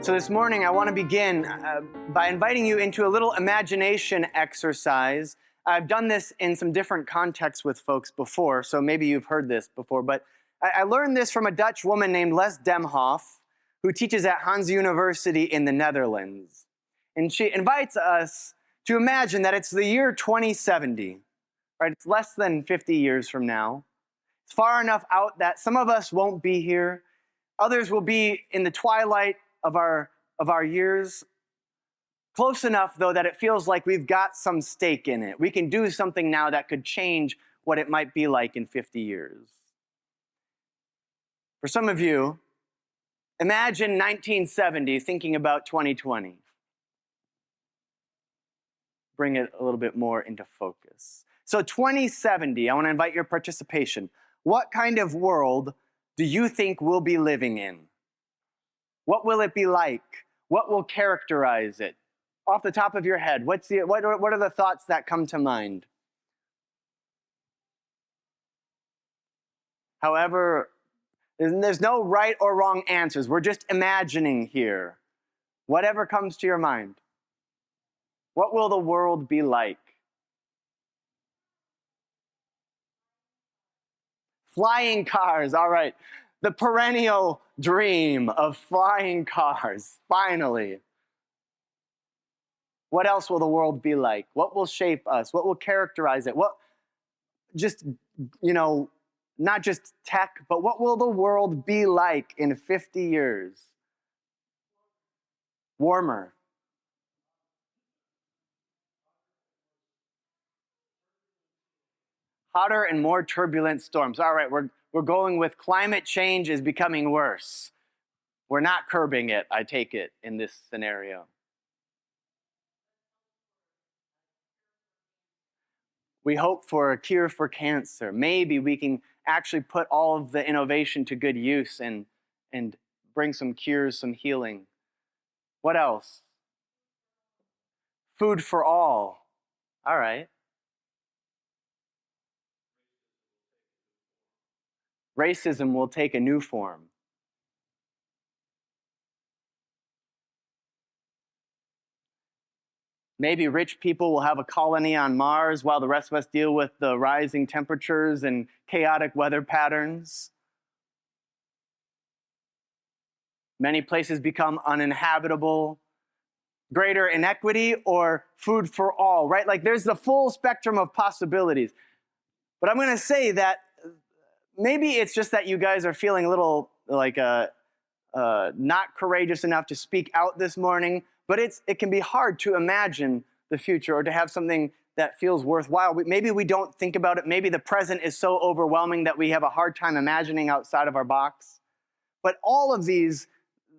So this morning, I want to begin by inviting you into a little imagination exercise. I've done this in some different contexts with folks before, so maybe you've heard this before, but I learned this from a Dutch woman named Les Demhoff, who teaches at Hans University in the Netherlands. And she invites us to imagine that it's the year 2070, right? It's less than 50 years from now. It's far enough out that some of us won't be here. Others will be in the twilight of our years, close enough, though, that it feels like we've got some stake in it. We can do something now that could change what it might be like in 50 years. For some of you, imagine 1970 thinking about 2020. Bring it a little bit more into focus. So 2070, I want to invite your participation. What kind of world do you think we'll be living in? What will it be like? What will characterize it? Off the top of your head, what are the thoughts that come to mind? However, there's no right or wrong answers. We're just imagining here. Whatever comes to your mind. What will the world be like? Flying cars, all right. The perennial dream of flying cars, finally. What else will the world be like? What will shape us? What will characterize it? What, just, not just tech, but what will the world be like in 50 years? Warmer. Hotter and more turbulent storms. All right, we're going with climate change is becoming worse. We're not curbing it, I take it, in this scenario. We hope for a cure for cancer. Maybe we can actually put all of the innovation to good use and bring some cures, some healing. What else? Food for all. All right. Racism will take a new form. Maybe rich people will have a colony on Mars while the rest of us deal with the rising temperatures and chaotic weather patterns. Many places become uninhabitable. Greater inequity or food for all, right? Like there's the full spectrum of possibilities. But I'm going to say that maybe it's just that you guys are feeling a little like not courageous enough to speak out this morning, but it can be hard to imagine the future or to have something that feels worthwhile. Maybe we don't think about it. Maybe the present is so overwhelming that we have a hard time imagining outside of our box. But all of these,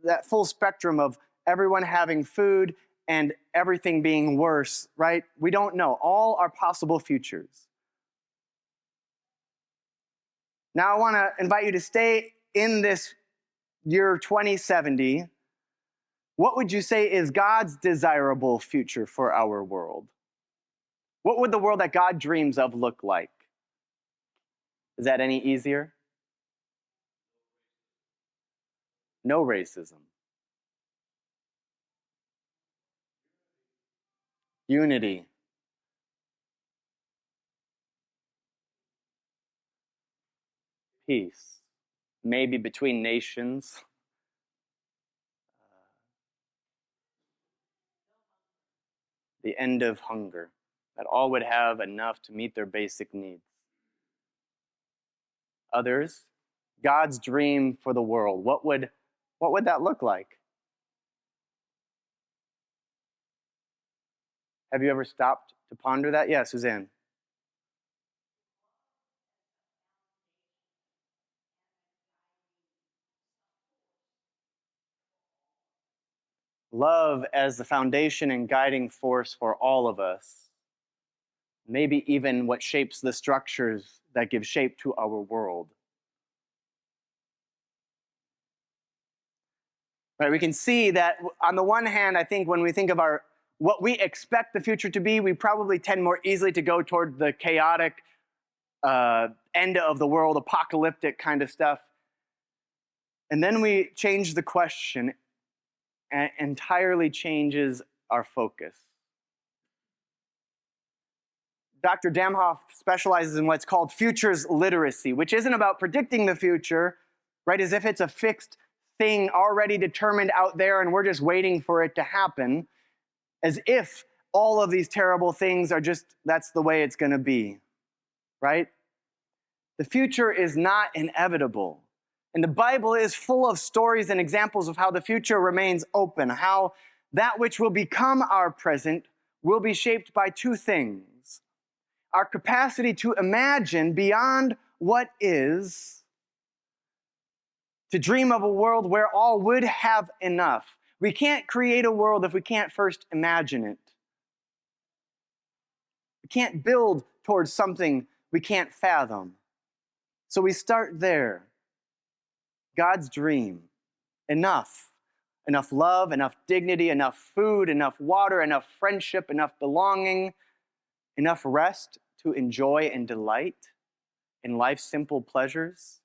that full spectrum of everyone having food and everything being worse, right? We don't know. All are possible futures. Now I want to invite you to stay in this year 2070. What would you say is God's desirable future for our world? What would the world that God dreams of look like? Is that any easier? No racism. Unity. Peace. Maybe between nations. The end of hunger. That all would have enough to meet their basic needs. Others, God's dream for the world. What would that look like? Have you ever stopped to ponder that? Yeah, Suzanne. Love as the foundation and guiding force for all of us. Maybe even what shapes the structures that give shape to our world. Right, we can see that on the one hand, I think when we think of what we expect the future to be, we probably tend more easily to go toward the chaotic end of the world, apocalyptic kind of stuff. And then we change the question, entirely changes our focus. Dr. Damhoff specializes in what's called futures literacy, which isn't about predicting the future, right, as if it's a fixed thing already determined out there and we're just waiting for it to happen, as if all of these terrible things are just, that's the way it's going to be, right? The future is not inevitable. And the Bible is full of stories and examples of how the future remains open, how that which will become our present will be shaped by two things: our capacity to imagine beyond what is, to dream of a world where all would have enough. We can't create a world if we can't first imagine it. We can't build towards something we can't fathom. So we start there. God's dream. Enough. Enough love, enough dignity, enough food, enough water, enough friendship, enough belonging, enough rest to enjoy and delight in life's simple pleasures.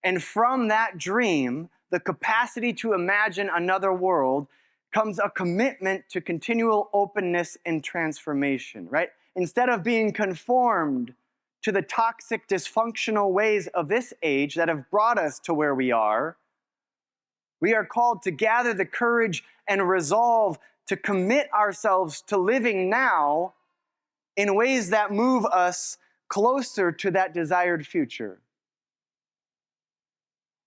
And from that dream, the capacity to imagine another world, comes a commitment to continual openness and transformation, right? Instead of being conformed to the toxic, dysfunctional ways of this age that have brought us to where we are called to gather the courage and resolve to commit ourselves to living now in ways that move us closer to that desired future.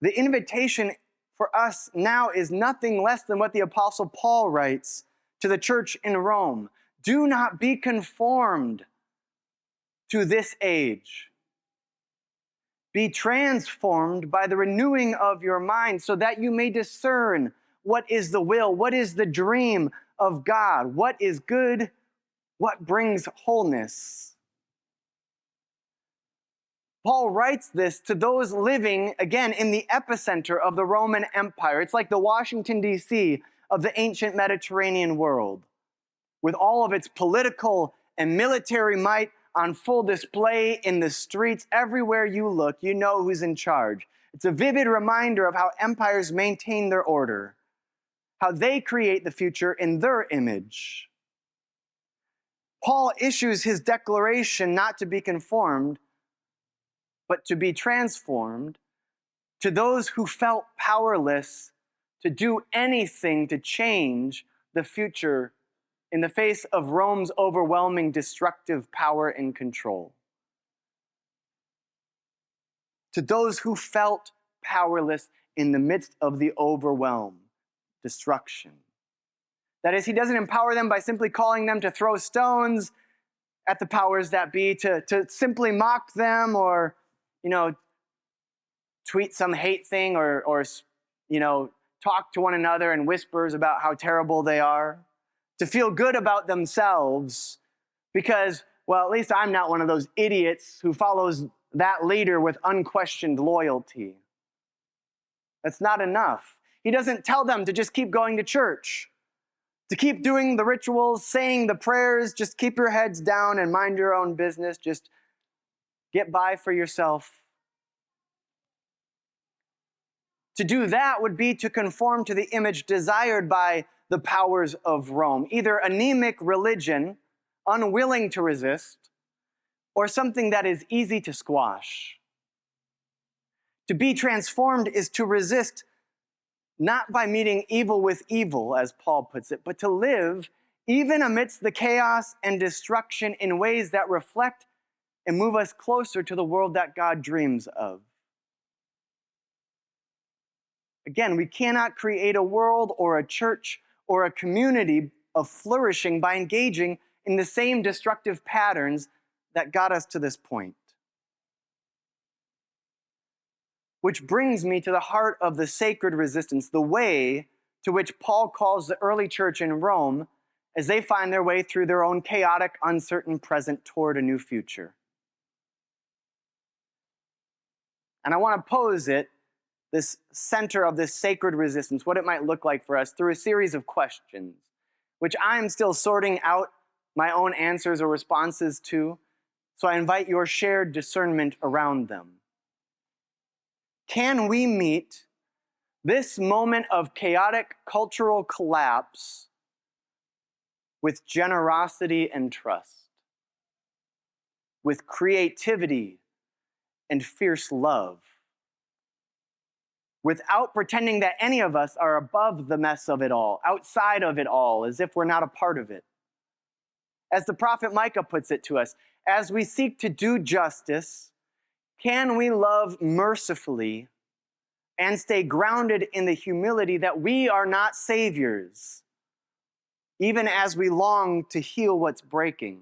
The invitation for us now is nothing less than what the Apostle Paul writes to the church in Rome. Do not be conformed to this age. Be transformed by the renewing of your mind so that you may discern what is the will, what is the dream of God, what is good, what brings wholeness. Paul writes this to those living, again, in the epicenter of the Roman Empire. It's like the Washington, D.C. of the ancient Mediterranean world, with all of its political and military might on full display in the streets. Everywhere you look, you know who's in charge. It's a vivid reminder of how empires maintain their order, how they create the future in their image. Paul issues his declaration not to be conformed, but to be transformed, to those who felt powerless to do anything to change the future in the face of Rome's overwhelming destructive power and control. To those who felt powerless in the midst of the overwhelm, destruction. That is, he doesn't empower them by simply calling them to throw stones at the powers that be, to simply mock them or, tweet some hate thing or talk to one another in whispers about how terrible they are, to feel good about themselves because, well, at least I'm not one of those idiots who follows that leader with unquestioned loyalty. That's not enough. He doesn't tell them to just keep going to church, to keep doing the rituals, saying the prayers, just keep your heads down and mind your own business, just get by for yourself. To do that would be to conform to the image desired by the powers of Rome, either anemic religion, unwilling to resist, or something that is easy to squash. To be transformed is to resist not by meeting evil with evil, as Paul puts it, but to live even amidst the chaos and destruction in ways that reflect and move us closer to the world that God dreams of. Again, we cannot create a world or a church or a community of flourishing by engaging in the same destructive patterns that got us to this point. Which brings me to the heart of the sacred resistance, the way to which Paul calls the early church in Rome as they find their way through their own chaotic, uncertain present toward a new future. And I want to pose it, this center of this sacred resistance, what it might look like for us through a series of questions, which I'm still sorting out my own answers or responses to, so I invite your shared discernment around them. Can we meet This moment of chaotic cultural collapse with generosity and trust, with creativity and fierce love, without pretending that any of us are above the mess of it all, outside of it all, as if we're not a part of it. As the prophet Micah puts it to us, as we seek to do justice, can we love mercifully and stay grounded in the humility that we are not saviors, even as we long to heal what's breaking?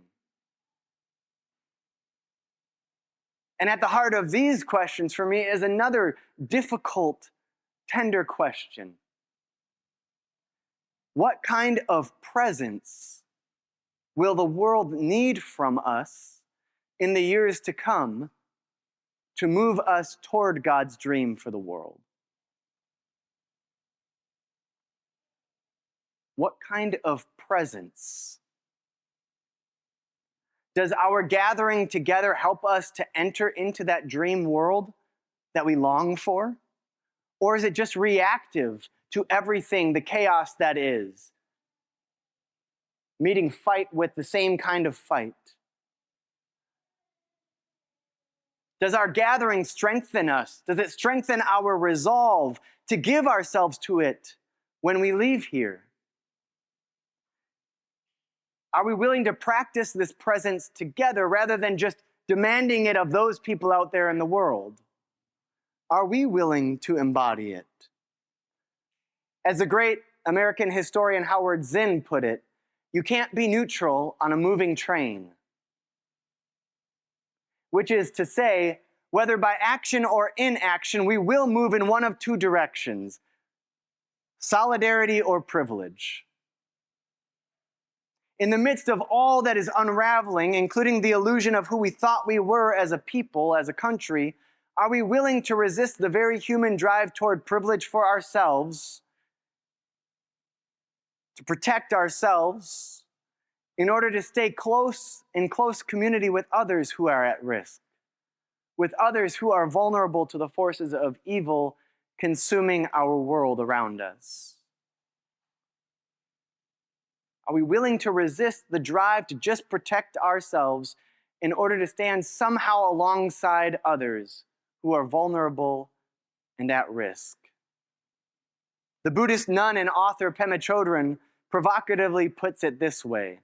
And at the heart of these questions for me is another difficult, tender question. What kind of presence will the world need from us in the years to come to move us toward God's dream for the world? What kind of presence? Does our gathering together help us to enter into that dream world that we long for? Or is it just reactive to everything, the chaos that is? Meeting fight with the same kind of fight. Does our gathering strengthen us? Does it strengthen our resolve to give ourselves to it when we leave here? Are we willing to practice this presence together rather than just demanding it of those people out there in the world? Are we willing to embody it? As the great American historian Howard Zinn put it, you can't be neutral on a moving train. Which is to say, whether by action or inaction, we will move in one of two directions: solidarity or privilege. In the midst of all that is unraveling, including the illusion of who we thought we were as a people, as a country, are we willing to resist the very human drive toward privilege for ourselves, to protect ourselves, in order to stay in close community with others who are at risk, with others who are vulnerable to the forces of evil consuming our world around us? Are we willing to resist the drive to just protect ourselves in order to stand somehow alongside others who are vulnerable and at risk? The Buddhist nun and author Pema Chodron provocatively puts it this way: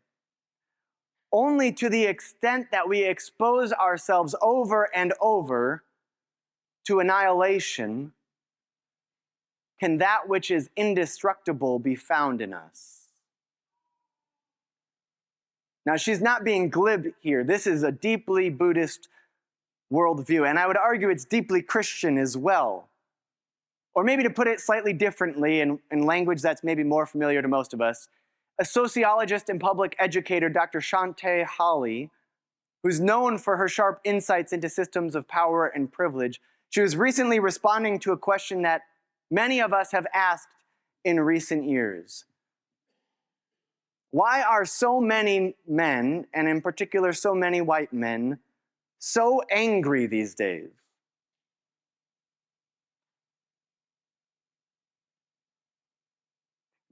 only to the extent that we expose ourselves over and over to annihilation can that which is indestructible be found in us. Now, she's not being glib here. This is a deeply Buddhist worldview, and I would argue it's deeply Christian as well. Or maybe to put it slightly differently in language that's maybe more familiar to most of us, a sociologist and public educator, Dr. Shante Hawley, who's known for her sharp insights into systems of power and privilege, she was recently responding to a question that many of us have asked in recent years. Why are so many men, and in particular so many white men, so angry these days?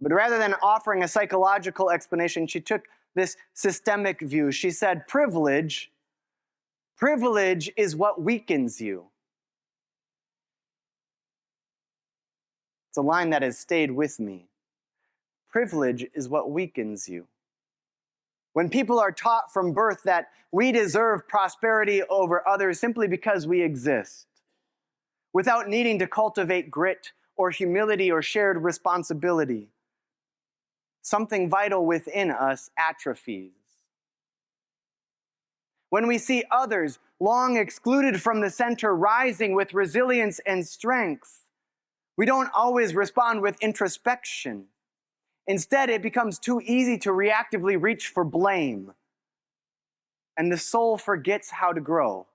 But rather than offering a psychological explanation, she took this systemic view. She said, privilege is what weakens you. It's a line that has stayed with me. Privilege is what weakens you. When people are taught from birth that we deserve prosperity over others simply because we exist, without needing to cultivate grit or humility or shared responsibility, something vital within us atrophies. When we see others long excluded from the center rising with resilience and strength, we don't always respond with introspection. Instead, it becomes too easy to reactively reach for blame, and the soul forgets how to grow.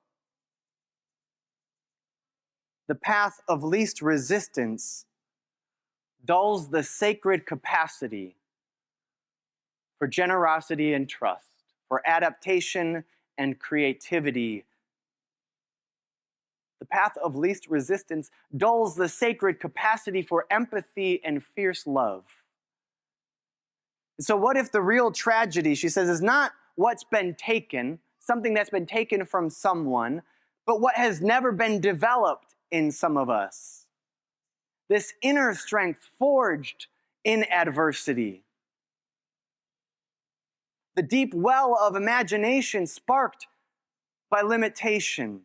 The path of least resistance dulls the sacred capacity for generosity and trust, for adaptation and creativity The path of least resistance dulls the sacred capacity for empathy and fierce love. So what if the real tragedy, she says, is not what's been taken, something that's been taken from someone, but what has never been developed in some of us? This inner strength forged in adversity. The deep well of imagination sparked by limitation.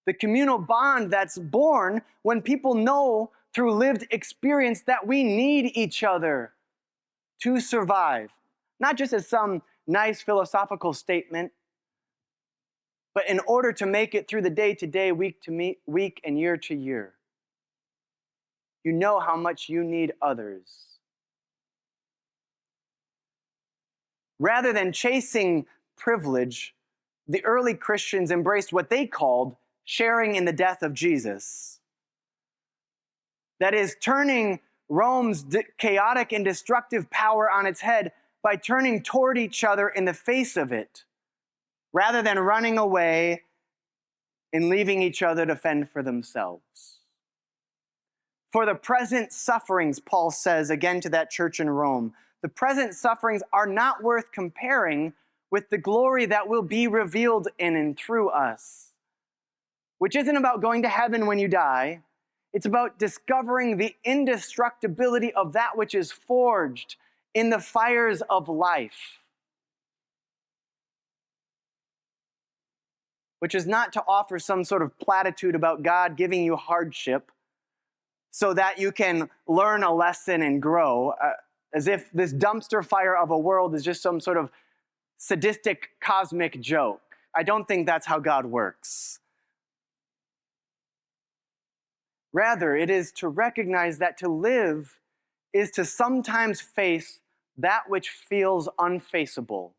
The communal bond that's born when people know through lived experience that we need each other to survive. Not just as some nice philosophical statement, but in order to make it through the day to day, week to week, and year to year. You know how much you need others. Rather than chasing privilege, the early Christians embraced what they called sharing in the death of Jesus. That is, turning Rome's chaotic and destructive power on its head by turning toward each other in the face of it, rather than running away and leaving each other to fend for themselves. For the present sufferings, Paul says again to that church in Rome, the present sufferings are not worth comparing with the glory that will be revealed in and through us, which isn't about going to heaven when you die. It's about discovering the indestructibility of that which is forged in the fires of life. Which is not to offer some sort of platitude about God giving you hardship so that you can learn a lesson and grow, as if this dumpster fire of a world is just some sort of sadistic cosmic joke. I don't think that's how God works. Rather, it is to recognize that to live is to sometimes face that which feels unfaceable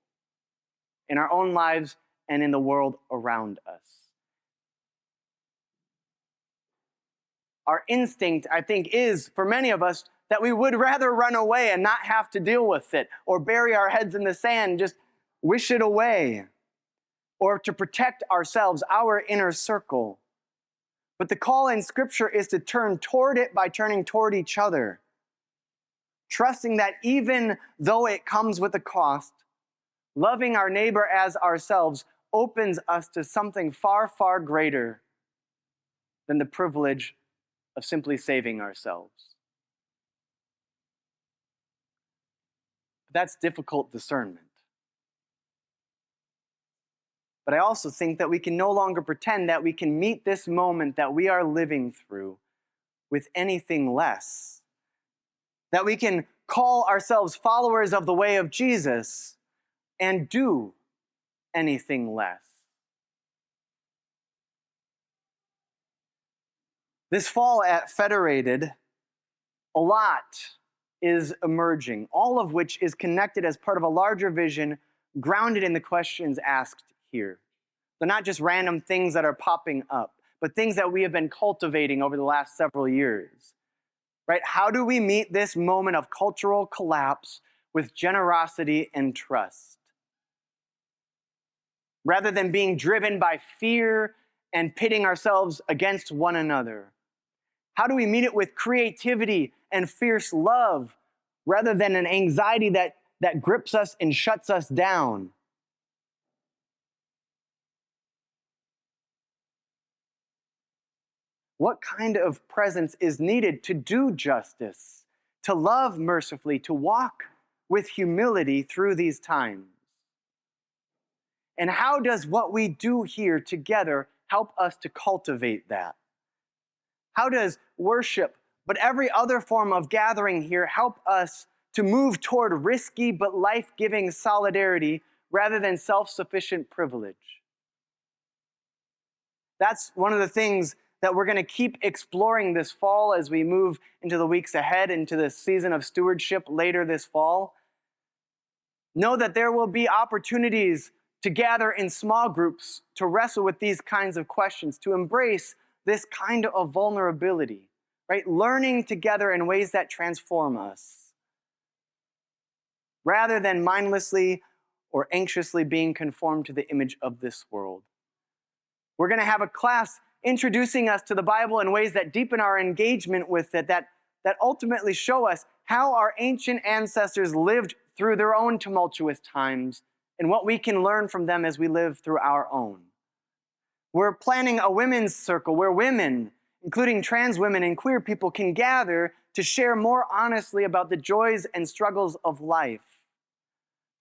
in our own lives and in the world around us. Our instinct, I think, is, for many of us, that we would rather run away and not have to deal with it, or bury our heads in the sand, just wish it away, or to protect ourselves, our inner circle. But the call in Scripture is to turn toward it by turning toward each other, trusting that even though it comes with a cost, loving our neighbor as ourselves opens us to something far, far greater than the privilege of simply saving ourselves. But that's difficult discernment. But I also think that we can no longer pretend that we can meet this moment that we are living through with anything less. That we can call ourselves followers of the way of Jesus and do anything less. This fall at Federated, a lot is emerging, all of which is connected as part of a larger vision grounded in the questions asked here. They're not just random things that are popping up, but things that we have been cultivating over the last several years. Right? How do we meet this moment of cultural collapse with generosity and trust? Rather than being driven by fear and pitting ourselves against one another. How do we meet it with creativity and fierce love rather than an anxiety that grips us and shuts us down? What kind of presence is needed to do justice, to love mercifully, to walk with humility through these times? And how does what we do here together help us to cultivate that? How does worship, but every other form of gathering here, help us to move toward risky but life-giving solidarity rather than self-sufficient privilege? That's one of the things that we're going to keep exploring this fall as we move into the weeks ahead, into the season of stewardship later this fall. Know that there will be opportunities to gather in small groups to wrestle with these kinds of questions, to embrace this kind of vulnerability, right? Learning together in ways that transform us, rather than mindlessly or anxiously being conformed to the image of this world. We're going to have a class introducing us to the Bible in ways that deepen our engagement with it, that ultimately show us how our ancient ancestors lived through their own tumultuous times and what we can learn from them as we live through our own. We're planning a women's circle where women, including trans women and queer people, can gather to share more honestly about the joys and struggles of life,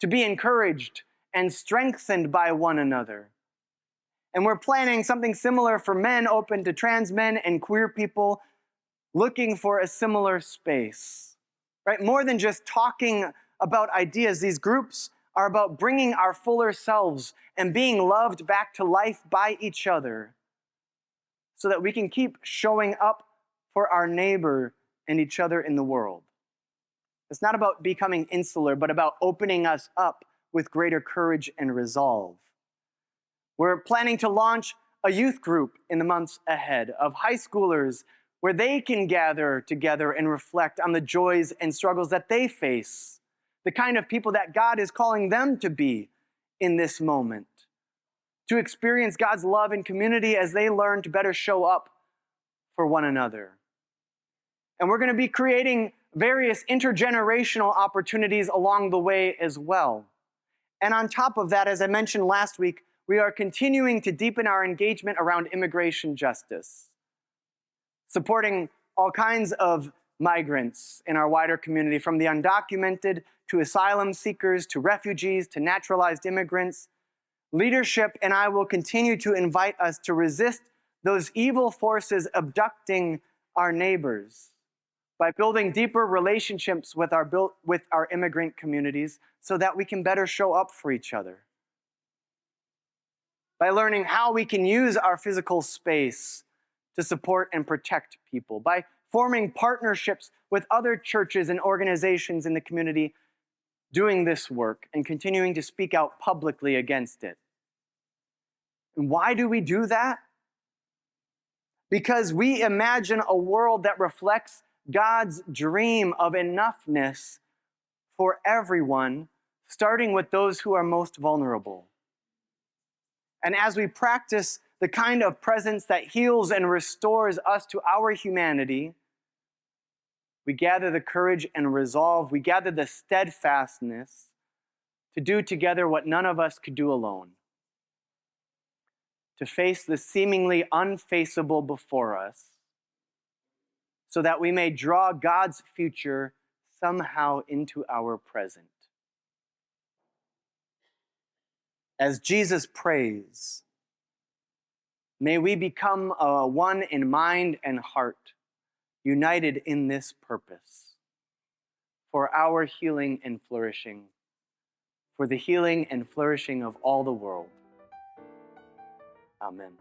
to be encouraged and strengthened by one another. And we're planning something similar for men, open to trans men and queer people looking for a similar space, right? More than just talking about ideas, these groups are about bringing our fuller selves and being loved back to life by each other so that we can keep showing up for our neighbor and each other in the world. It's not about becoming insular, but about opening us up with greater courage and resolve. We're planning to launch a youth group in the months ahead of high schoolers where they can gather together and reflect on the joys and struggles that they face, the kind of people that God is calling them to be in this moment, to experience God's love and community as they learn to better show up for one another. And we're going to be creating various intergenerational opportunities along the way as well. And on top of that, as I mentioned last week, we are continuing to deepen our engagement around immigration justice, supporting all kinds of migrants in our wider community, from the undocumented to asylum seekers to refugees to naturalized immigrants. Leadership and I will continue to invite us to resist those evil forces abducting our neighbors by building deeper relationships with our immigrant communities so that we can better show up for each other. By learning how we can use our physical space to support and protect people, by forming partnerships with other churches and organizations in the community doing this work and continuing to speak out publicly against it. And why do we do that? Because we imagine a world that reflects God's dream of enoughness for everyone, starting with those who are most vulnerable. And as we practice the kind of presence that heals and restores us to our humanity, we gather the courage and resolve, we gather the steadfastness to do together what none of us could do alone, to face the seemingly unfaceable before us, so that we may draw God's future somehow into our present. As Jesus prays, may we become one in mind and heart, united in this purpose, for our healing and flourishing, for the healing and flourishing of all the world. Amen.